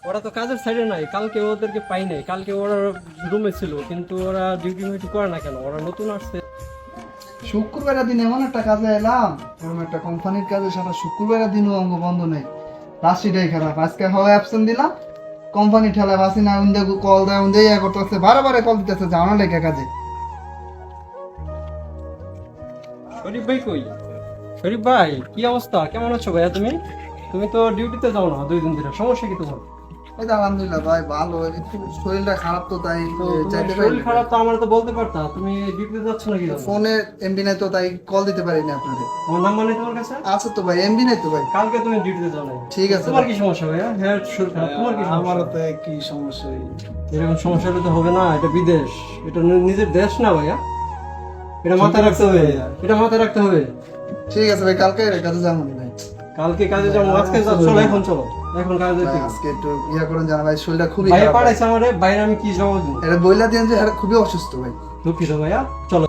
ওরা তো কাজের সাইডে নাই, কালকে ওদেরকে পাই নাই, কালকে ওরা রুমে ছিল, কিন্তু ওরা ডিউটি মিউটি করে না কেন? ওরা নতুন আসছে। শুক্রবারের দিন এমন একটা কাজে এলাম, এরকম একটা কোম্পানির কাজে, সারা শুক্রবারের দিনও অঙ্গ বন্ধ নেই। রাশিটাই খারাপ, আজকে হয় অ্যাবসেন্ট দিলাম, কোম্পানি ঠেলা বাসি না উন্দে কল দেয় উন্দে ইয়া করতেছে, বারে কল দিতেছে জানা লেখা কাজে। শরীফ ভাই কই? শরীফ ভাই কি অবস্থা, কেমন আছো ভাইয়া? তুমি তুমি তো ডিউটিতে যাও না 2 দিন ধরে, সমস্যা কি তোমার? এই তো আলহামদুলিল্লাহ ভাই ভালো, একটু শরীরটা খারাপ তো তাই তো চাইতে তোমার পারি শরীর খারাপ তো আমার তো বলতে পারতা, তুমি ডিউটিতে যাচ্ছ না কি জন্য? ফোনে এমবি নাই তো তাই কল দিতে পারিনি আপনাদের। আমার নাম্বার নেই তোমার কাছে? আছে তো ভাই, এমবি নাই তো ভাই। কালকে তুমি ডিউটিতে যাও না, ঠিক আছে তোমার ভাই। কি সমস্যা ভাইয়া? হ্যাঁ শরীর খারাপ, তোমার কি সমস্যা? আমারও তো একই সমস্যা। এরকম সমস্যা হলে তো হবে না, এটা বিদেশ, এটা নিজের দেশ না ভাইয়া, এটা মাথায় রাখতে হবে, এটা মাথায় রাখতে হবে। ঠিক আছে ভাই, কালকে কাজে যাবো না ভাই। কালকে কাজে যাবো, আজকে চলো, এখন চলো, এখন কাজে যেতে ভাই, হবে। আজকে একটু ইয়া করেন জানা ভাই, শরীরটা খুবই ভাইয়া খারাপ। পাঠাইছে আমারে, বাইরে আমি কি জবাব দিব? এটা বইলা দিন যে এটা খুবই অসুস্থ ভাই। দুঃখিত ভাইয়া, চলো।